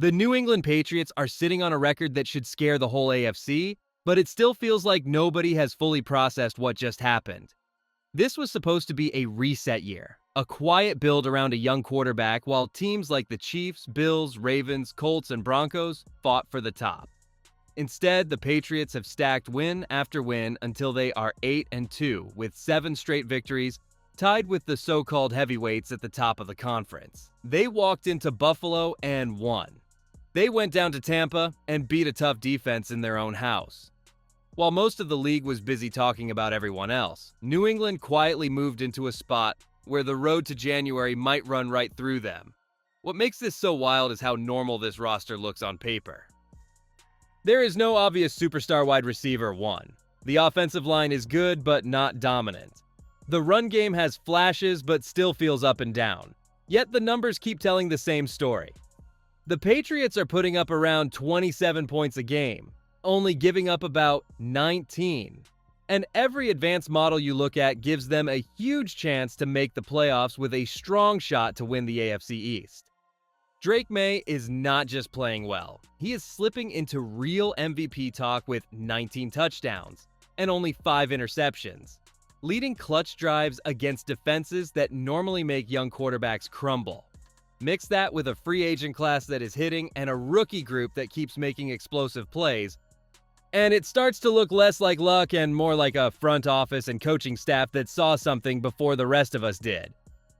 The New England Patriots are sitting on a record that should scare the whole AFC, but it still feels like nobody has fully processed what just happened. This was supposed to be a reset year, a quiet build around a young quarterback while teams like the Chiefs, Bills, Ravens, Colts, and Broncos fought for the top. Instead, the Patriots have stacked win after win until they are 8-2 with 7 straight victories, tied with the so-called heavyweights at the top of the conference. They walked into Buffalo and won. They went down to Tampa and beat a tough defense in their own house. While most of the league was busy talking about everyone else, New England quietly moved into a spot where the road to January might run right through them. What makes this so wild is how normal this roster looks on paper. There is no obvious superstar wide receiver 1. The offensive line is good but not dominant. The run game has flashes but still feels up and down. Yet the numbers keep telling the same story. The Patriots are putting up around 27 points a game, only giving up about 19. And every advanced model you look at gives them a huge chance to make the playoffs with a strong shot to win the AFC East. Drake Maye is not just playing well. He is slipping into real MVP talk with 19 touchdowns and only 5 interceptions, leading clutch drives against defenses that normally make young quarterbacks crumble. Mix that with a free agent class that is hitting and a rookie group that keeps making explosive plays, and it starts to look less like luck and more like a front office and coaching staff that saw something before the rest of us did.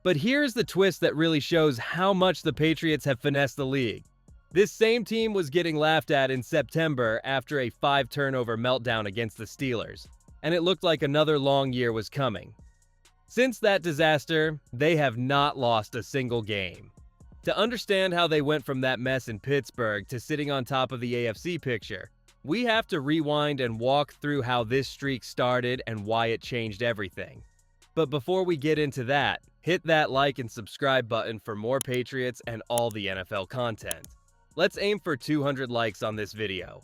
But here's the twist that really shows how much the Patriots have finessed the league. This same team was getting laughed at in September after a 5-turnover meltdown against the Steelers, and it looked like another long year was coming. Since that disaster, they have not lost a single game. To understand how they went from that mess in Pittsburgh to sitting on top of the AFC picture, we have to rewind and walk through how this streak started and why it changed everything. But before we get into that, hit that like and subscribe button for more Patriots and all the NFL content. Let's aim for 200 likes on this video.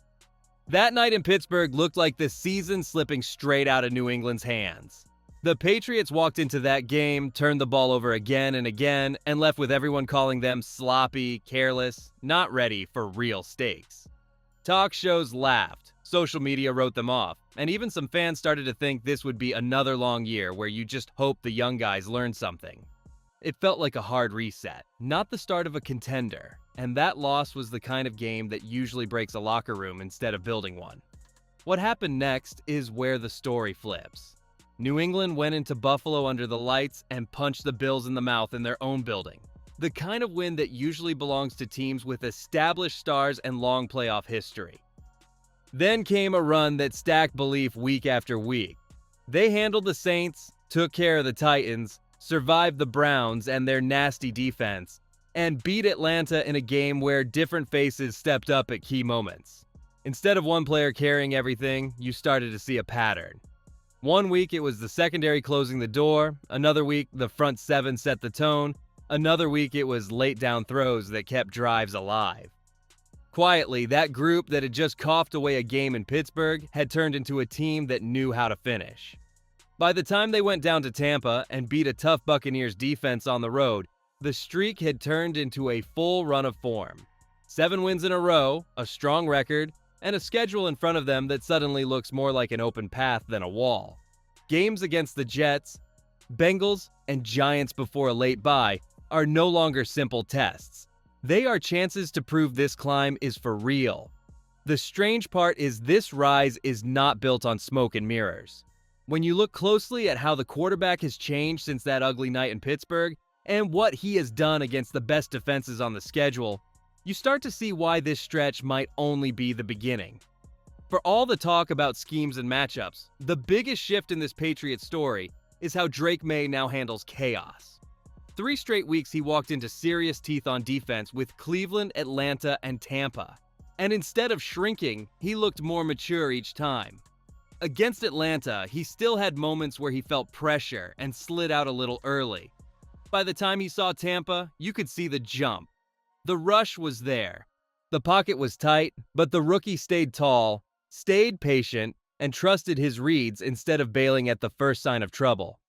That night in Pittsburgh looked like the season slipping straight out of New England's hands. The Patriots walked into that game, turned the ball over again and again, and left with everyone calling them sloppy, careless, not ready for real stakes. Talk shows laughed, social media wrote them off, and even some fans started to think this would be another long year where you just hope the young guys learn something. It felt like a hard reset, not the start of a contender, and that loss was the kind of game that usually breaks a locker room instead of building one. What happened next is where the story flips. New England went into Buffalo under the lights and punched the Bills in the mouth in their own building. The kind of win that usually belongs to teams with established stars and long playoff history. Then came a run that stacked belief week after week. They handled the Saints, took care of the Titans, survived the Browns and their nasty defense, and beat Atlanta in a game where different faces stepped up at key moments. Instead of one player carrying everything, you started to see a pattern. One week it was the secondary closing the door, another week the front 7 set the tone, another week it was late down throws that kept drives alive. Quietly, that group that had just coughed away a game in Pittsburgh had turned into a team that knew how to finish. By the time they went down to Tampa and beat a tough Buccaneers defense on the road, the streak had turned into a full run of form. 7 wins in a row, a strong record, and a schedule in front of them that suddenly looks more like an open path than a wall. Games against the Jets, Bengals, and Giants before a late bye are no longer simple tests. They are chances to prove this climb is for real. The strange part is this rise is not built on smoke and mirrors. When you look closely at how the quarterback has changed since that ugly night in Pittsburgh and what he has done against the best defenses on the schedule, you start to see why this stretch might only be the beginning. For all the talk about schemes and matchups, the biggest shift in this Patriots story is how Drake Maye now handles chaos. 3 straight weeks he walked into serious teeth on defense with Cleveland, Atlanta, and Tampa. And instead of shrinking, he looked more mature each time. Against Atlanta, he still had moments where he felt pressure and slid out a little early. By the time he saw Tampa, you could see the jump. The rush was there. The pocket was tight, but the rookie stayed tall, stayed patient, and trusted his reads instead of bailing at the first sign of trouble.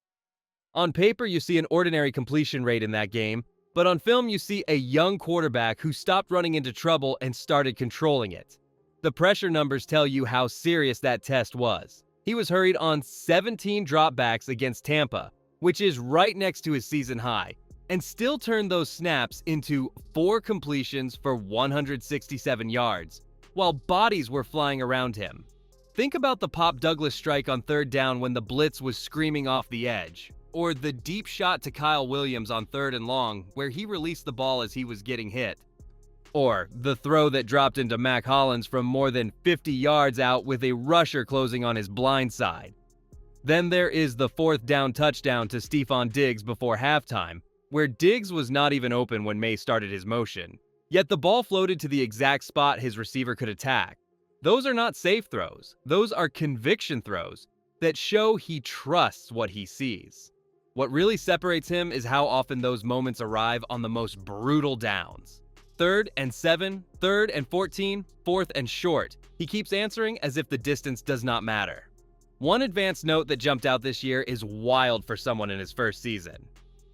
On paper, you see an ordinary completion rate in that game, But on film, you see a young quarterback who stopped running into trouble and started controlling it. The pressure numbers tell you how serious that test was. He was hurried on 17 dropbacks against Tampa, which is right next to his season high, and still turned those snaps into 4 completions for 167 yards, while bodies were flying around him. Think about the Pop Douglas strike on 3rd down when the blitz was screaming off the edge, or the deep shot to Kyle Williams on 3rd and long where he released the ball as he was getting hit. Or the throw that dropped into Mac Hollins from more than 50 yards out with a rusher closing on his blind side. Then there is the 4th down touchdown to Stefon Diggs before halftime, where Diggs was not even open when Maye started his motion. Yet the ball floated to the exact spot his receiver could attack. Those are not safe throws. Those are conviction throws that show he trusts what he sees. What really separates him is how often those moments arrive on the most brutal downs. 3rd and 7, 3rd and 14, 4th and short. He keeps answering as if the distance does not matter. One advanced note that jumped out this year is wild for someone in his first season.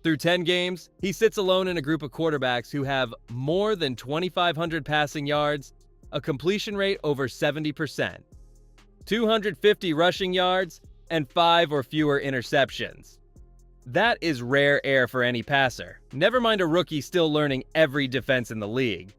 Through 10 games, he sits alone in a group of quarterbacks who have more than 2,500 passing yards, a completion rate over 70%, 250 rushing yards, and 5 or fewer interceptions. That is rare air for any passer, never mind a rookie still learning every defense in the league.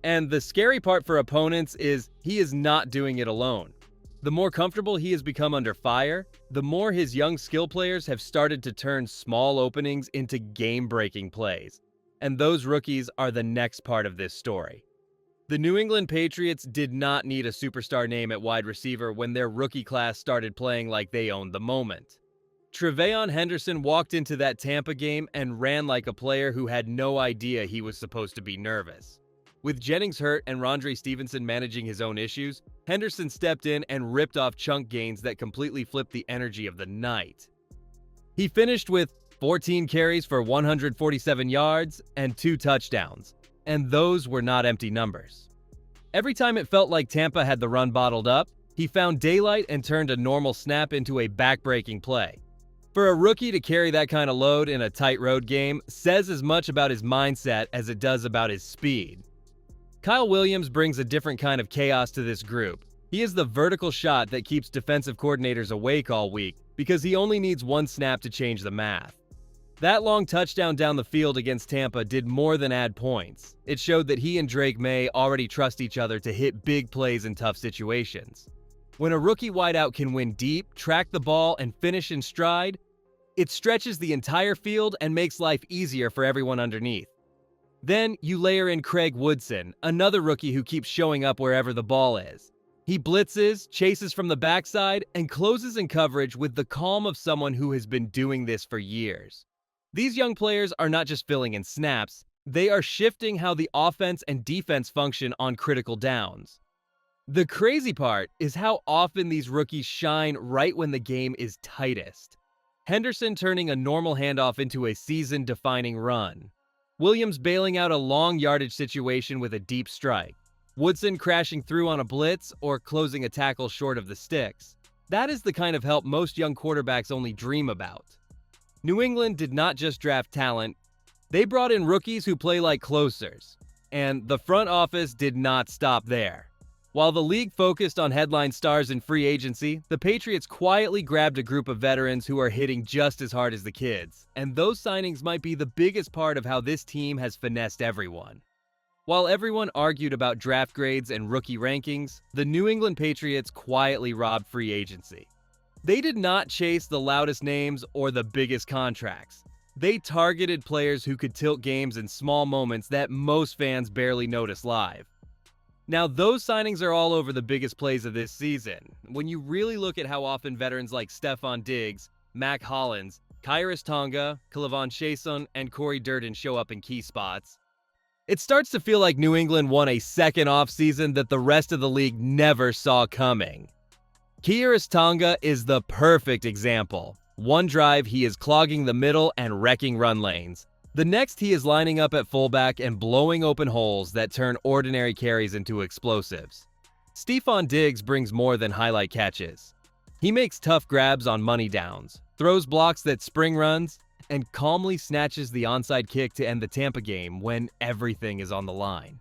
And the scary part for opponents is he is not doing it alone. The more comfortable he has become under fire, the more his young skill players have started to turn small openings into game-breaking plays. And those rookies are the next part of this story. The New England Patriots did not need a superstar name at wide receiver when their rookie class started playing like they owned the moment. Tre'Veon Henderson walked into that Tampa game and ran like a player who had no idea he was supposed to be nervous. With Jennings hurt and Rondre Stevenson managing his own issues, Henderson stepped in and ripped off chunk gains that completely flipped the energy of the night. He finished with 14 carries for 147 yards and 2 touchdowns, and those were not empty numbers. Every time it felt like Tampa had the run bottled up, he found daylight and turned a normal snap into a back-breaking play. For a rookie to carry that kind of load in a tight road game says as much about his mindset as it does about his speed. Kyle Williams brings a different kind of chaos to this group. He is the vertical shot that keeps defensive coordinators awake all week because he only needs 1 snap to change the math. That long touchdown down the field against Tampa did more than add points. It showed that he and Drake Maye already trust each other to hit big plays in tough situations. When a rookie wideout can win deep, track the ball, and finish in stride, it stretches the entire field and makes life easier for everyone underneath. Then you layer in Craig Woodson, another rookie who keeps showing up wherever the ball is. He blitzes, chases from the backside, and closes in coverage with the calm of someone who has been doing this for years. These young players are not just filling in snaps, they are shifting how the offense and defense function on critical downs. The crazy part is how often these rookies shine right when the game is tightest. Henderson turning a normal handoff into a season-defining run. Williams bailing out a long yardage situation with a deep strike. Woodson crashing through on a blitz or closing a tackle short of the sticks. That is the kind of help most young quarterbacks only dream about. New England did not just draft talent, they brought in rookies who play like closers. And the front office did not stop there. While the league focused on headline stars in free agency, the Patriots quietly grabbed a group of veterans who are hitting just as hard as the kids. And those signings might be the biggest part of how this team has finessed everyone. While everyone argued about draft grades and rookie rankings, the New England Patriots quietly robbed free agency. They did not chase the loudest names or the biggest contracts. They targeted players who could tilt games in small moments that most fans barely notice live. Now, those signings are all over the biggest plays of this season. When you really look at how often veterans like Stefon Diggs, Mac Hollins, Khyiris Tonga, K'Lavon Chaisson, and Corey Durden show up in key spots, it starts to feel like New England won a second offseason that the rest of the league never saw coming. Khyiris Tonga is the perfect example. One drive, he is clogging the middle and wrecking run lanes. The next, he is lining up at fullback and blowing open holes that turn ordinary carries into explosives. Stefon Diggs brings more than highlight catches. He makes tough grabs on money downs, throws blocks that spring runs, and calmly snatches the onside kick to end the Tampa game when everything is on the line.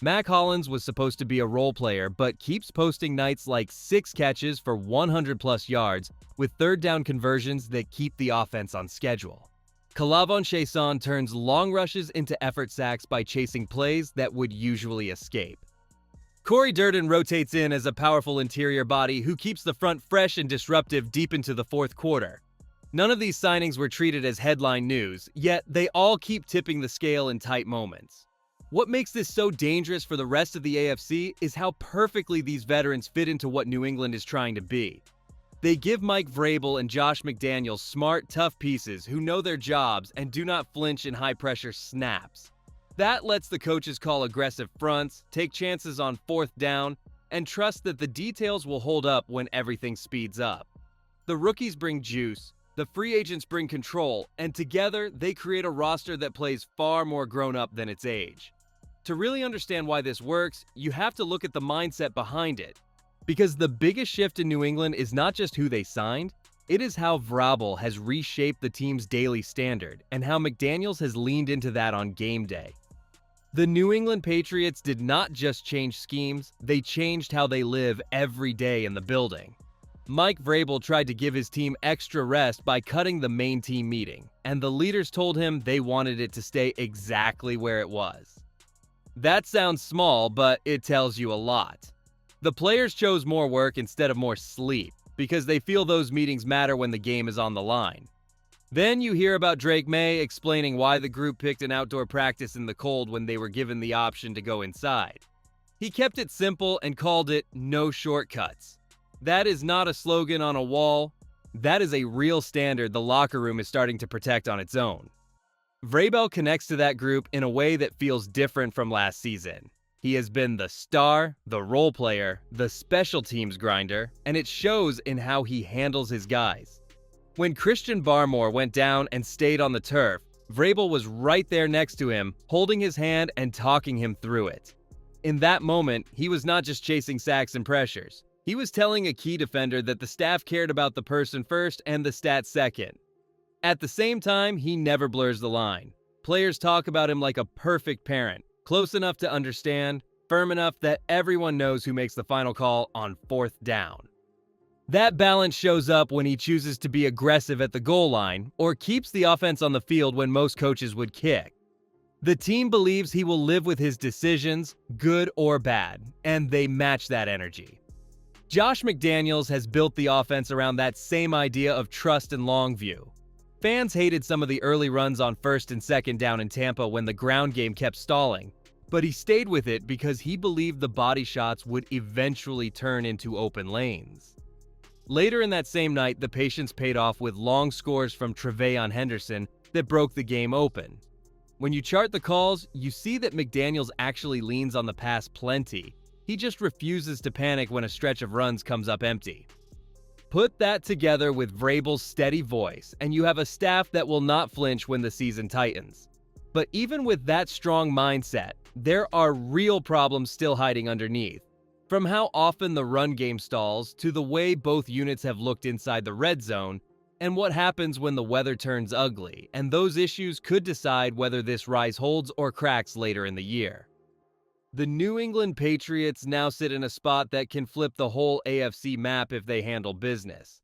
Mac Hollins was supposed to be a role player, but keeps posting nights like 6 catches for 100-plus yards with third-down conversions that keep the offense on schedule. Kalavon Chason turns long rushes into effort sacks by chasing plays that would usually escape. Corey Durden rotates in as a powerful interior body who keeps the front fresh and disruptive deep into the fourth quarter. None of these signings were treated as headline news, yet they all keep tipping the scale in tight moments. What makes this so dangerous for the rest of the AFC is how perfectly these veterans fit into what New England is trying to be. They give Mike Vrabel and Josh McDaniels smart, tough pieces who know their jobs and do not flinch in high-pressure snaps. That lets the coaches call aggressive fronts, take chances on fourth down, and trust that the details will hold up when everything speeds up. The rookies bring juice, the free agents bring control, and together they create a roster that plays far more grown-up than its age. To really understand why this works, you have to look at the mindset behind it. Because the biggest shift in New England is not just who they signed, it is how Vrabel has reshaped the team's daily standard and how McDaniels has leaned into that on game day. The New England Patriots did not just change schemes, they changed how they live every day in the building. Mike Vrabel tried to give his team extra rest by cutting the main team meeting, and the leaders told him they wanted it to stay exactly where it was. That sounds small, but it tells you a lot. The players chose more work instead of more sleep because they feel those meetings matter when the game is on the line. Then you hear about Drake Maye explaining why the group picked an outdoor practice in the cold when they were given the option to go inside. He kept it simple and called it "no shortcuts." That is not a slogan on a wall. That is a real standard the locker room is starting to protect on its own. Vrabel connects to that group in a way that feels different from last season. He has been the star, the role player, the special teams grinder, and it shows in how he handles his guys. When Christian Barmore went down and stayed on the turf, Vrabel was right there next to him, holding his hand and talking him through it. In that moment, he was not just chasing sacks and pressures. He was telling a key defender that the staff cared about the person first and the stats second. At the same time, he never blurs the line. Players talk about him like a perfect parent, close enough to understand, firm enough that everyone knows who makes the final call on fourth down. That balance shows up when he chooses to be aggressive at the goal line or keeps the offense on the field when most coaches would kick. The team believes he will live with his decisions, good or bad, and they match that energy. Josh McDaniels has built the offense around that same idea of trust and long view. Fans hated some of the early runs on first and second down in Tampa when the ground game kept stalling, but he stayed with it because he believed the body shots would eventually turn into open lanes. Later in that same night, the patience paid off with long scores from Tre'Veon Henderson that broke the game open. When you chart the calls, you see that McDaniels actually leans on the pass plenty. He just refuses to panic when a stretch of runs comes up empty. Put that together with Vrabel's steady voice, and you have a staff that will not flinch when the season tightens. But even with that strong mindset, there are real problems still hiding underneath. From how often the run game stalls, to the way both units have looked inside the red zone, and what happens when the weather turns ugly, and those issues could decide whether this rise holds or cracks later in the year. The New England Patriots now sit in a spot that can flip the whole AFC map if they handle business.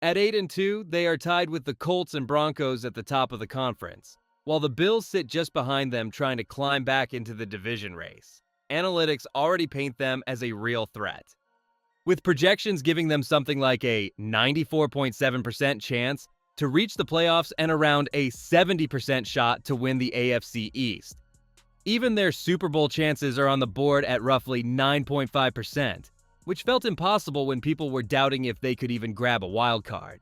At 8-2, they are tied with the Colts and Broncos at the top of the conference, while the Bills sit just behind them trying to climb back into the division race. Analytics already paint them as a real threat, with projections giving them something like a 94.7% chance to reach the playoffs and around a 70% shot to win the AFC East. Even their Super Bowl chances are on the board at roughly 9.5%, which felt impossible when people were doubting if they could even grab a wild card.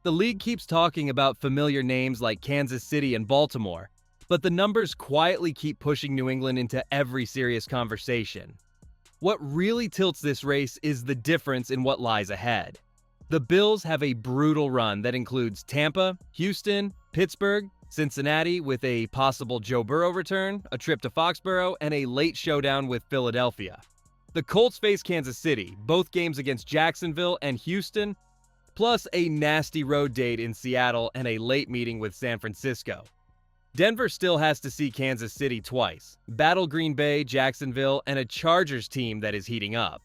The league keeps talking about familiar names like Kansas City and Baltimore, but the numbers quietly keep pushing New England into every serious conversation. What really tilts this race is the difference in what lies ahead. The Bills have a brutal run that includes Tampa, Houston, Pittsburgh, Cincinnati with a possible Joe Burrow return, a trip to Foxborough, and a late showdown with Philadelphia. The Colts face Kansas City, both games against Jacksonville and Houston, plus a nasty road date in Seattle and a late meeting with San Francisco. Denver still has to see Kansas City twice, battle Green Bay, Jacksonville, and a Chargers team that is heating up.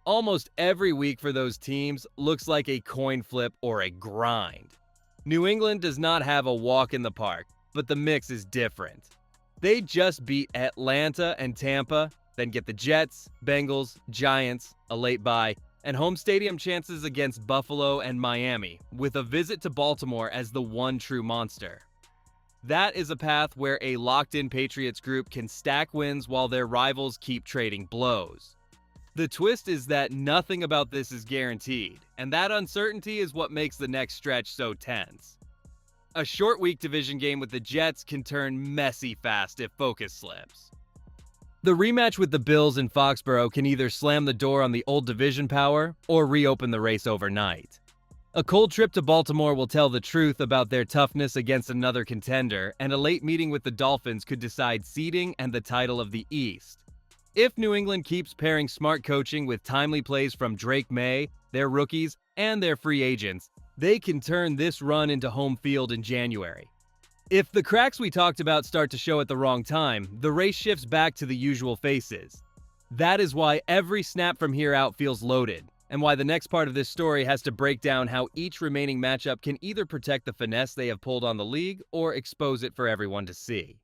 Almost every week for those teams looks like a coin flip or a grind. New England does not have a walk in the park, but the mix is different. They just beat Atlanta and Tampa, then get the Jets, Bengals, Giants, a late bye, and home stadium chances against Buffalo and Miami, with a visit to Baltimore as the one true monster. That is a path where a locked-in Patriots group can stack wins while their rivals keep trading blows. The twist is that nothing about this is guaranteed, and that uncertainty is what makes the next stretch so tense. A short week division game with the Jets can turn messy fast if focus slips. The rematch with the Bills in Foxborough can either slam the door on the old division power or reopen the race overnight. A cold trip to Baltimore will tell the truth about their toughness against another contender, and a late meeting with the Dolphins could decide seeding and the title of the East. If New England keeps pairing smart coaching with timely plays from Drake Maye, their rookies, and their free agents, they can turn this run into home field in January. If the cracks we talked about start to show at the wrong time, the race shifts back to the usual faces. That is why every snap from here out feels loaded, and why the next part of this story has to break down how each remaining matchup can either protect the finesse they have pulled on the league or expose it for everyone to see.